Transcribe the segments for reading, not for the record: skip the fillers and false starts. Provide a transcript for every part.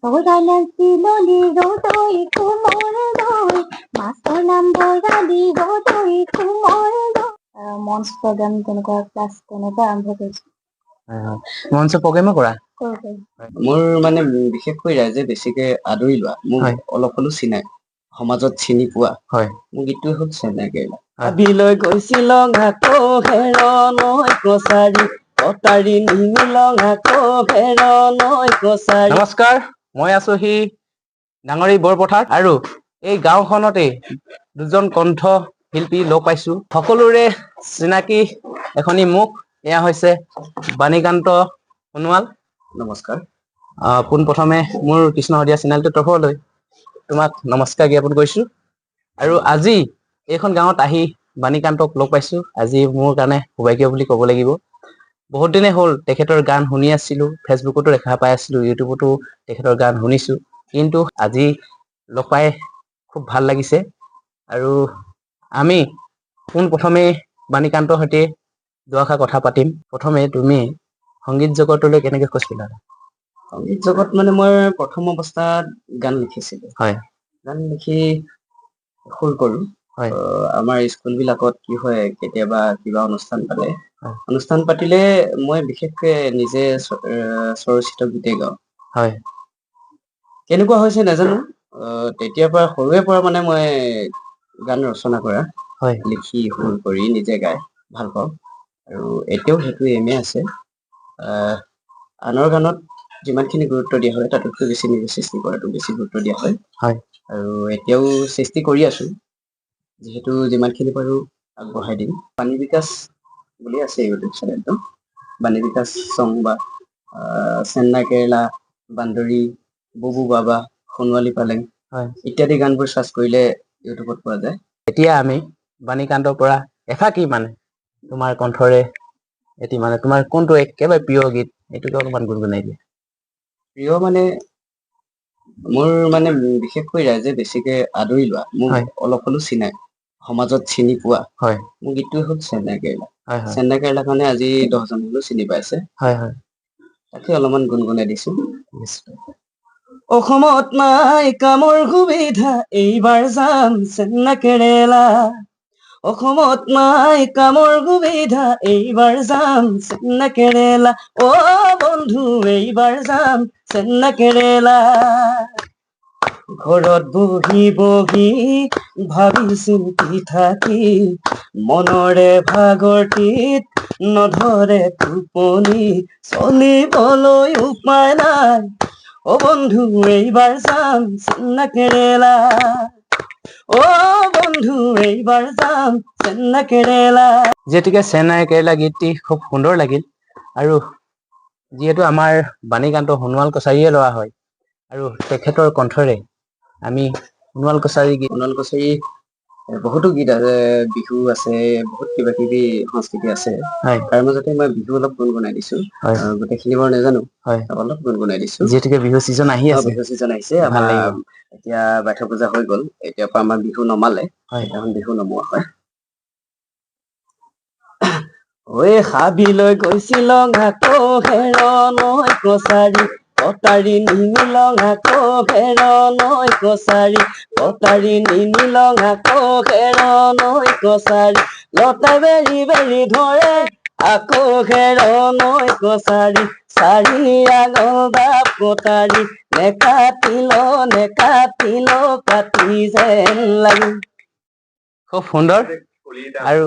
বৰালাল চিলনি ৰদৈ কোমৰ দৈ মাছৰ নাম বৰালি ৰদৈ কোমৰ দৈ মঞ্চ প্ৰগ্ৰাম তেনেকুৱা ক্লাছ তেনেকুৱা আৰম্ভ কৰিছো। মঞ্চ প্ৰগ্ৰেমো কৰা? মোৰ মানে বিশেষকৈ ৰাইজে বেছিকে আদৰি লোৱা, মোক অলপ হ'লেও চিনাই, সমাজত চিনি পোৱা মোৰ গীতটোৱে হ'ল চেন্নাই কেৰেলা। আবিলৈ গৈছিলং আকৌ হেৰণৈ কছাৰী কটাৰী নিমিলং আকৌ হেৰণৈ কছাৰী। নমস্কাৰ, মই আছো সি ডাঙৰী বৰপথাৰ আৰু এই গাঁওখনতে দুজন কণ্ঠ শিল্পী লগ পাইছো। সকলোৰে চিনাকি এখনি মুখ, এয়া হৈছে বাণীকান্ত সোণোৱাল। নমস্কাৰ। পোন প্ৰথমে মোৰ কৃষ্ণ শদিয়া চেনেলটোৰ তৰফলৈ তোমাক নমস্কাৰ জ্ঞাপন কৰিছো। আৰু আজি এইখন গাঁৱত আহি বাণীকান্তক লগ পাইছো, আজি মোৰ কাৰণে সৌভাগ্য বুলি ক'ব লাগিব। বহুত দিনে হ'ল তেখেতৰ গান শুনি আছিলো, ফেচবুকতো দেখা পাই আছিলো, ইউটিউবতো তেখেতৰ গান শুনিছো, কিন্তু আজি লগ পাই খুব ভাল লাগিছে। আৰু আমি পোন প্ৰথমে বাণীকান্তৰ সৈতে দুআষাৰ কথা পাতিম। প্ৰথমে তুমি সংগীত জগতলৈ কেনেকে খোজ পেলালা? সংগীত জগত মানে মই প্ৰথম অৱস্থাত গান লিখিছিলো। গান লিখি সুৰ কৰো। আমাৰ স্কুল বিলাকত কি হয়, কেতিয়াবা কিবা অনুষ্ঠান পালে, অনুষ্ঠান পাতিলে মই বিশেষকে নিজে স্বৰচিত গীতেই গাওঁ। কেনেকুৱা হৈছে নাজানো, তেতিয়াৰ পৰা সৰুৰে পৰা মানে মই গান ৰচনা কৰা, লিখি সুৰ কৰি নিজে গাই ভাল পাওঁ। আৰু এতিয়াও সেইটো এমে আছে। আনৰ গানত যিমানখিনি গুৰুত্ব দিয়া হয়, তাতোতকৈ বেছি নিজে সৃষ্টি কৰাটো বেছি গুৰুত্ব দিয়া হয়। আৰু এতিয়াও সৃষ্টি কৰি আছো, যিহেতু যিমানখিনি পাৰো আগবঢ়াই দিম। বাণী বিকাশ বুলি আছে ইউটিউব চেনেলটো, বাণী বিকাশ চং বা চেন্নাই কেৰেলা, বান্দৰী, বুবু বাবা, সোণোৱালী পালেং ইত্যাদি গানবোৰ চাৰ্চ কৰিলে ইউটিউবত পোৱা যায়। এতিয়া আমি বাণীকান্তৰ পৰা এফাকি মানে তোমাৰ কণ্ঠৰে এটি মানে তোমাৰ কোনটো একেবাৰে প্ৰিয় গীত, এইটোকে অলপমান গুণগুণাই দিয়া। প্ৰিয় মানে মোৰ মানে বিশেষকৈ ৰাইজে বেছিকে আদৰি লোৱা, মোক অলপ হ'লেও চিনাই, সমাজত চিনি পোৱা মোৰ গীতটোৱে হ'ল চেন্নাই কেৰেলা। চেন্নাই কেৰেলা কাৰণে আজি 10জন হ'লেও চিনি পাইছে। তাকে অলপমান গুণগুণাই দিছো। অসমত নাই কামৰ সুবিধা, এইবাৰ যাম চেন্নাই কেৰেলা। অসমত নাই কামৰ সুবিধা, এইবাৰ যাম চেন্নাই কেৰেলা। অ বন্ধু এইবাৰ যাম চেন্নাই কেৰেলা। ঘৰত বহি বহি ভাবি চিন্তি থাকি, মনৰে ভাগৰটিত নধৰে টোপনি, চলিবলৈ উপায় নাই, অ বন্ধু এইবাৰ যাম চেন্নাই কেৰেলা। অ বন্ধু এইবাৰ যাম চেন্নাই কেৰেলা। যিহেতুকে চেন্নাই কেৰেলা গীতটি খুব সুন্দৰ লাগিল, আৰু যিহেতু আমাৰ বাণীকান্ত সোণোৱাল কছাৰীয়ে লোৱা হয়, আৰু তেখেতৰ কণ্ঠৰে আমি সোণোৱাল কছাৰী বহুতো গীত আছে, বিহু আছে, বহুত কিবা কিবি সংস্কৃতি আছে। তাৰ মাজতে মই বিহু অলপ গুণগুণাই দিছো। গোটেইখিনি বাৰু নাজানো, অলপ গুণগুণাই দিছো। যিহেতুকে বিহু ছিজন আহি আছে, বিহু ছিজন আহিছে আমাৰ, এতিয়া বাথ পূজা হৈ গ'ল, এতিয়াৰ পৰা আমাৰ বিহু নমালে, এখন বিহু নমোৱা হয়। ঐ হাবিলৈ গৈছিলং আকৌ হেৰণৈ কছাৰী কটাৰী নিমিলং আকৌ হেৰণৈ কছাৰী কটাৰী নিমিলং আকৌ হেৰণৈ কছাৰী লতা বেৰি বেৰি ধৰে আকৌ হেৰণৈ কছাৰী চাৰি আগল দাব কটাৰী নেকাটিল কাটি যেন লাগি। খুব সুন্দৰ। আৰু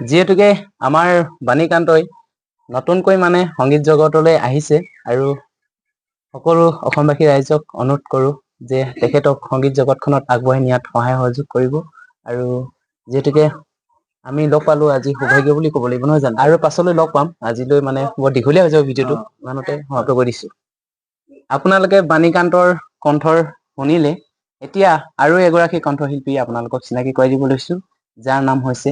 যিহেতুকে আমাৰ বাণীকান্তই নতুনকৈ মানে সংগীত জগতলৈ আহিছে, আৰু সকলো অসমবাসী ৰাইজক অনুৰোধ কৰো যে তেখেতক সংগীত জগতখনত আগবঢ়াই নিয়াত সহায় সহযোগ কৰিব। আৰু যিহেতুকে আমি লগ পালো আজি সৌভাগ্য বুলি ক'ব লাগিব, নহয় জানো? আৰু পাছলৈ লগ পাম। আজিলৈ মানে বৰ দীঘলীয়া হৈ যাব ভিডিঅ'টো, ইমানতে সমাপ্ত কৰি দিছো। আপোনালোকে বাণীকান্তৰ কণ্ঠৰ শুনিলে, এতিয়া আৰু এগৰাকী কণ্ঠশিল্পী আপোনালোকক চিনাকি কৰাই দিব লৈছো, যাৰ নাম হৈছে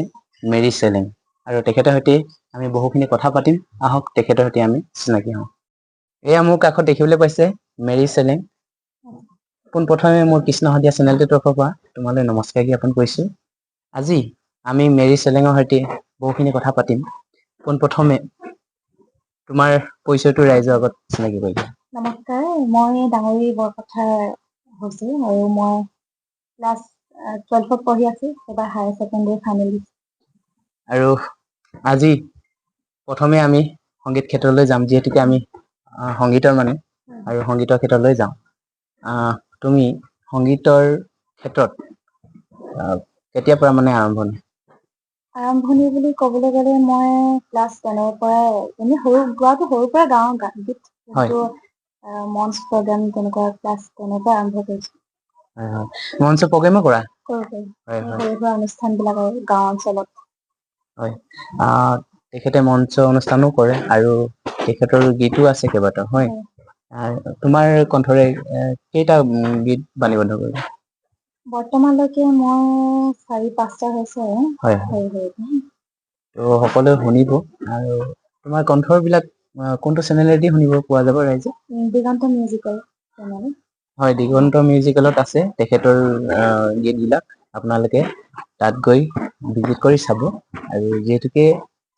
মেৰী চেলেং। আৰু তেখেতৰ সৈতে আমি বহুখিনি কথা পাতিম, আহক তেখেতৰ সৈতে আমি চিনাকি হওঁ। এয়া মোৰ কাষত দেখিবলৈ পাইছে মেৰী চেলেং। পোন প্ৰথমে মোৰ কৃষ্ণ শদিয়া চেনেলটোৰ তৰফৰ পৰা তোমালৈ নমস্কাৰ জ্ঞাপন কৰিছো। আজি আমি মেৰী চেলেঙৰ সৈতে বহুখিনি কথা পাতিম। পোন প্ৰথমে তোমাৰ পৰিচয়টো ৰাইজৰ আগত চিনাকি কৰি দিয়া। নমস্কাৰ, মই ডাঙৰী বৰপথাৰ হৈছে আৰু মই ক্লাছ 12ত পঢ়ি আছোঁ, এবাৰ হায়াৰ ছেকেণ্ডেৰী ফাইনেল দিছোঁ। আৰু আজি প্ৰথমে আমি সংগীত ক্ষেত্ৰলৈ যাম, যিহেতুকে আমি সংগীতৰ মানুহ আৰু সংগীতৰ ক্ষেত্ৰলৈ যাম। তুমি সংগীতৰ ক্ষেত্ৰত কেতিয়াৰ পৰা মানে আৰম্ভণি বুলি ক'বলৈ গ'লে মই ক্লাছ 10ৰ পৰাই এনেই সৰুৰ পৰা গাওঁ গীত, হয়। কিন্তু মঞ্চ প্ৰগ্ৰাম তেনেকুৱা ক্লাছ 10ৰ পৰা আৰম্ভ কৰিছোঁ। মঞ্চ প্ৰগ্ৰেমো কৰা? সৰু হয়, হয়। সুৰা অনুষ্ঠানবিলাক আৰু গাঁও অঞ্চলত। হয়, তেখেতে মঞ্চ অনুষ্ঠানো কৰে আৰু তেখেতৰ গীতো আছে কেইবাটাও, হয়। তোমাৰ কণ্ঠৰে কেইটা গীত বাণীবদ্ধ কৰিলা? বৰ্তমানলৈকে মই 4-5টা হৈছে আৰু। হয়। ত' সকলোৱে শুনিব আৰু তোমাৰ কণ্ঠৰবিলাক কোনটো চেনেলেদি শুনিব পোৱা যাব ৰাইজে? দিগন্ত মিউজিকেল চেনেল। হয়, দিগন্ত মিউজিকেলত আছে তেখেতৰ গীতবিলাক। আপোনালোকে তাত গৈ ভিজিট কৰি চাব। আৰু যিহেতুকে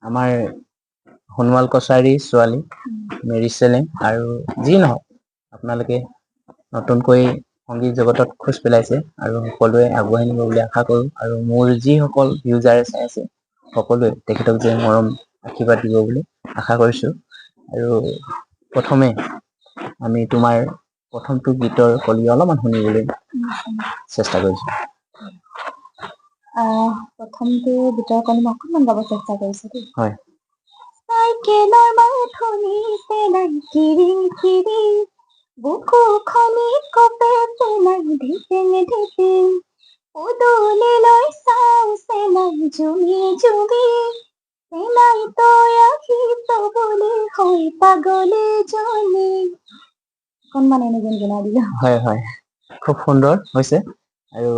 আমাৰ সোণোৱাল কছাৰী ছোৱালী মেৰি চেলেং, আৰু যি নহওক আপোনালোকে নতুনকৈ সংগীত জগতত খোজ পেলাইছে আৰু সকলোৱে আগুৱাই নিব বুলি আশা কৰোঁ। আৰু মোৰ যিসকল ইউজাৰে চাই আছে সকলোৱে তেখেতক যে মৰম আশীৰ্বাদ দিব বুলি আশা কৰিছোঁ। আৰু প্ৰথমে আমি তোমাৰ প্ৰথমটো গীতৰ কলি অলপমান শুনিবলৈ চেষ্টা কৰিছোঁ। প্ৰথমটো গীতৰ কলি মই অকণমান গাব চেষ্টা কৰিছোঁ দেই। হয়। চাইকেলৰ মাত শুনিছে নাই কিৰিং কিৰিং, বুকুখনি কপে চেনাই ধিপিং ধিপিং, পদূলিলৈ চাওঁ চেনাই জুমি জুমি, চেনাই তই আহিছ বুলি হৈ পাগলী জনী। অকণমান এনে গুণগুণাই দিলোঁ। হয়, হয়, খুব সুন্দৰ হৈছে আৰু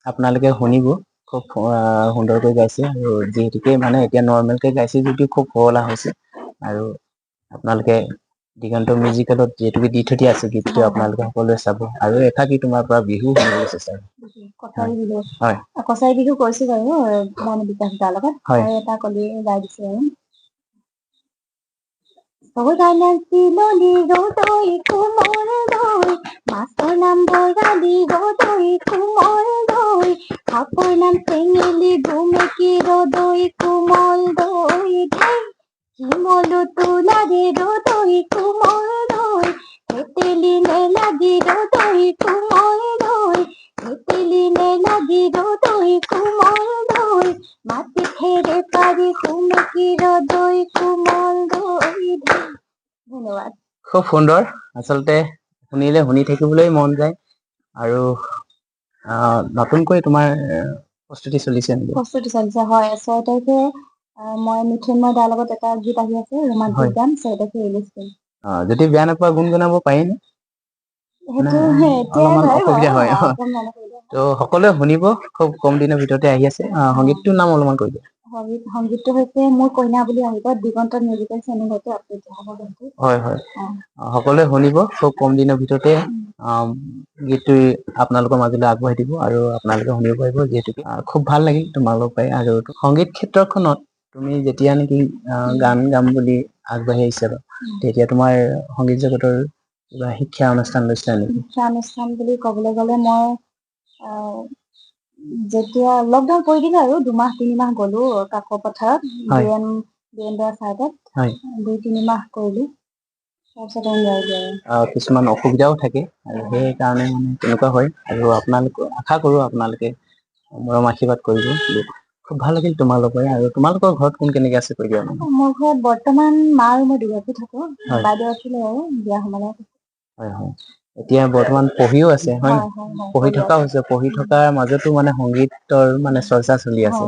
আপোনালোকে শুনিব। খুব সুন্দৰকৈ গাইছে আৰু যিহেতুকে মানে এতিয়া নৰ্মেলকৈ গাইছে যদিও খুব শুৱলা হৈছে। আৰু আপোনালোকে দিগন্ত মিউজিকেলত যিহেতুকে দি থৈ দিয়া আছে গীতটো আপোনালোকে সকলোৱে চাব। আৰু এফাকি তোমাৰ পৰা বিহু শুনিবলৈ চেষ্টা কৰিম। কছাৰী বিহু কৰিছোঁ বাৰু মই বিকাশ দাৰ লগত, আৰু এটা কলি গাই দিছোঁ আৰু। চিলনি ৰদৈ কোমল দৈ, মাছৰ নাম বৰালি ৰদৈ কোমল দৈ, সাপৰ নাম চেঙেলী ঘুমেকি ৰদৈ কোমল দৈ, শিমলু তোলাৰে ৰদৈ কোমল দৈ, তেতেলী নেলাগি ৰদৈ কোমল দৈ, তেতেলী নেলাগি ৰদৈ কোমল দৈ, মাটি খেৰে পাৰি ঘুমেকি ৰদৈ কোমল দৈ। ধন্যবাদ। খুব সুন্দৰ, আচলতে শুনিলে শুনি থাকিবলৈ মন যায়। আৰু নতুনকৈ তোমাৰ প্ৰস্তুতি চলিছে নেকি? প্ৰস্তুতি চলিছে, হয়। 6 তাৰিখে মই মিথুনময় দাৰ লগত এটা গীত আহি আছে, ৰোমান্টিক গান, 6 তাৰিখে ৰিলিজ কৰিম। যদি বেয়া নোপোৱা গুণগুণাব পাৰিম? সেইটো অলপমান অসুবিধা হয়। ত' সকলোৱে শুনিব, খুব কম দিনৰ ভিতৰতে আহি আছে। সংগীতটোৰ নাম অলপমান কৈ দিয়া। সংগীতটো হৈছে মোৰ কইনা বুলি আহিব, দিগন্ত মিউজিকেল চেনেলতে আপলোড হ'ব। হয়, হয়, সকলোৱে শুনিব, খুব কম দিনৰ ভিতৰতে গীতটো আপোনালোকৰ মাজলৈ আগবঢ়াই দিব আৰু আপোনালোকে শুনিব পাৰিব। যিহেতুকে খুব ভাল লাগিল তোমালোক পাই। আৰু সংগীত ক্ষেত্ৰখনত তুমি যেতিয়া নেকি গান গাম বুলি আগবাঢ়ি আহিছা, তেতিয়া তোমাৰ সংগীত জগতৰ কিবা শিক্ষা অনুষ্ঠান লৈছিলা নেকি? শিক্ষা অনুষ্ঠান বুলি ক'বলৈ গ'লে মই যেতিয়া লকডাউন পৰি দিলে আৰু 2-3 মাহ গ'লো কাকো পথাৰত, বীৰেন্দ্ৰ চাইডত 2-3 মাহ কৰিলো। কিছুমান অসুবিধাও থাকে আৰু সেইকাৰণে মানে তেনেকুৱা হয়। আৰু আপোনালোকে আশা কৰো আপোনালোকে মৰম আশীৰ্বাদ কৰিব। খুব ভাল লাগিল তোমালোকৰ। আৰু তোমালোকৰ ঘৰত কোন কেনেকে আছে কৈ দিয়া? মোৰ ঘৰত বৰ্তমান মা আৰু মই দুগৰাকী থাকো। বাইদেউ আছিলে আৰু বিয়া সোমালে। হয়, হয়, এতিয়া বৰ্তমান পঢ়িও আছে, হয়? পঢ়ি থকা হৈছে, পঢ়ি থকাৰ মাজতো মানে সংগীতৰ মানে চৰ্চা চলি আছে।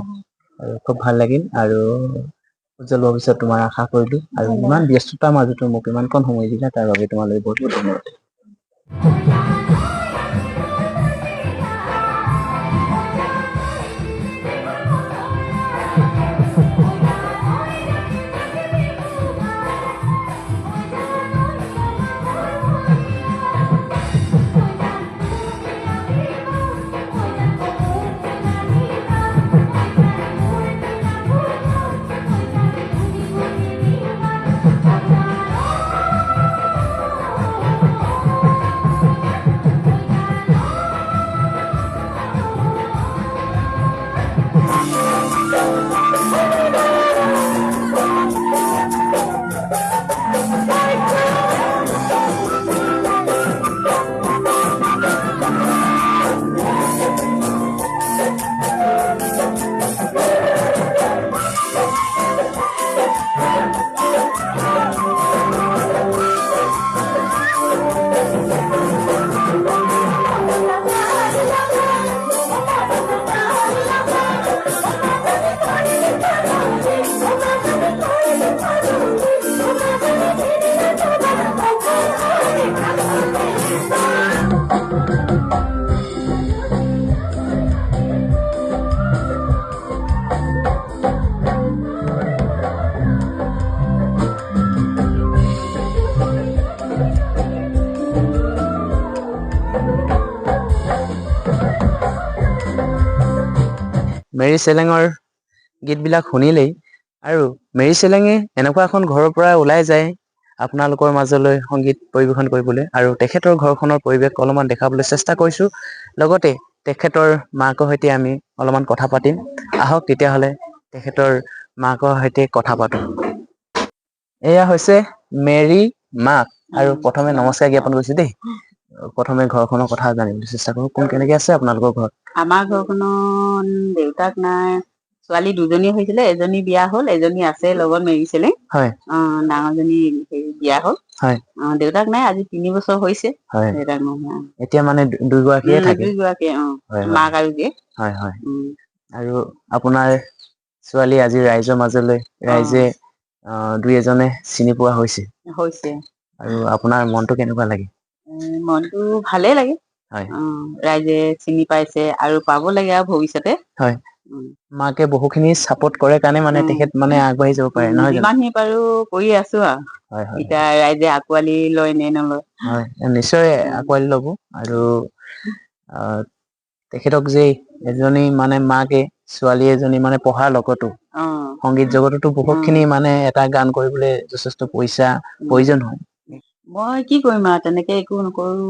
আৰু খুব ভাল লাগিল আৰু উজ্জ্বল ভৱিষ্যত তোমাৰ আশা কৰিলো। আৰু ইমান ব্যস্ততাৰ মাজতো মোক ইমানকণ সময় দিলা তাৰ বাবে তোমালৈ বহুত বহুত ধন্যবাদ। মেৰী চেলেঙৰ গীতবিলাক শুনিলেই, আৰু মেৰী চেলেঙে এনেকুৱা এখন ঘৰৰ পৰা ওলাই যায় আপোনালোকৰ মাজলৈ সংগীত পৰিৱেশন কৰিবলৈ, আৰু তেখেতৰ ঘৰখনৰ পৰিৱেশ অলপমান দেখাবলৈ চেষ্টা কৰিছো। লগতে তেখেতৰ মাকৰ সৈতে আমি অলপমান কথা পাতিম। আহক তেতিয়াহ'লে তেখেতৰ মাকৰ সৈতে কথা পাতো। এয়া হৈছে মেৰী মাক, আৰু প্ৰথমে নমস্কাৰ জ্ঞাপন কৰিছো দেই। প্ৰথমে ঘৰখনৰ কথা জানিবলৈ চেষ্টা কৰো। কোন কেনেকে আছে আপোনালোকৰ ঘৰত? আমাৰ ঘৰখনত দেউতাক নাই, ছোৱালী দুজনী হৈছিলে, এজনী বিয়া হ'ল, এজনী আছে লগত মেৰী চেলেং। হয় ডাঙৰজনী বিয়া হ'ল। হয় দেউতাক নাই, আজি 3 বছৰ হৈছে। হয় দেউতাক নহয়। এতিয়া মানে দুইগৰাকীয়ে থাকে। দুইগৰাকী হয় মাক আৰু জীয়েক। হয় হয়। আৰু আপোনাৰ ছোৱালী আজি ৰাইজৰ মাজলৈ ৰাইজে দুই এজনে চিনি পোৱা হৈছে। আৰু আপোনাৰ মনটো কেনেকুৱা লাগে? মনটো ভালে লাগে। হয় ৰাইজে চিনি পাইছে আৰু পাব লাগে আৰু ভৱিষ্যতে। হয়। মাকে বহুখিনি চাপোৰ্ট কৰে কাৰণে মানে তেখেত মানে আগবাঢ়ি যাব পাৰে, নহয় জানো? যিমানখিনি পাৰো কৰি আছো আৰু। হয় হয় এতিয়া ৰাইজে আঁকোৱালি লয় নে নলয়। হয়, নিশ্চয় আঁকোৱালি ল'ব। আৰু তেখেতক যে এজনী মানে মাকে ছোৱালী এজনী মানে পঢ়াৰ লগতো সংগীত জগততো বহুতখিনি মানে এটা গান কৰিবলৈ যথেষ্ট পইচা প্ৰয়োজন হয়। মই কি কৰিম আৰু, তেনেকে একো নকৰো।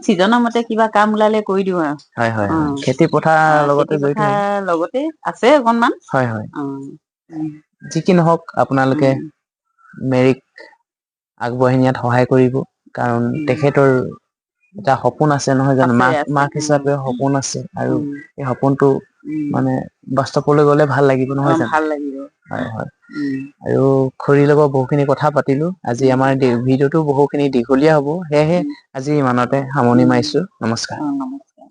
চিজনৰ মতে কিবা কাম ওলালে কৰি দিওঁ আৰু। হয় হয় হয়। খেতি পথাৰ লগতে খেতি জড়িত। পথাৰ লগতে আছে অকনমান। হয় হয়। যি কি নহওক আপোনালোকে মেৰীক আগবাঢ়ি নিয়াত সহায় কৰিব, কাৰণ তেখেতৰ এটা সপোন আছে নহয় জানো? মাক হিচাপে সপোন আছে, আৰু এই সপোনটো মানে বাস্তৱলৈ গলে ভাল লাগিব, নহয় জানো? ভাল লাগিব। হয় হয়। আৰু খুৰীৰ লগত বহুখিনি কথা পাতিলো। আজি আমাৰ ভিডিঅ'টো বহুখিনি দীঘলীয়া হ'ব, সেয়েহে আজি ইমানতে সামৰণি মাৰিছো। নমস্কাৰ। নমস্কাৰ।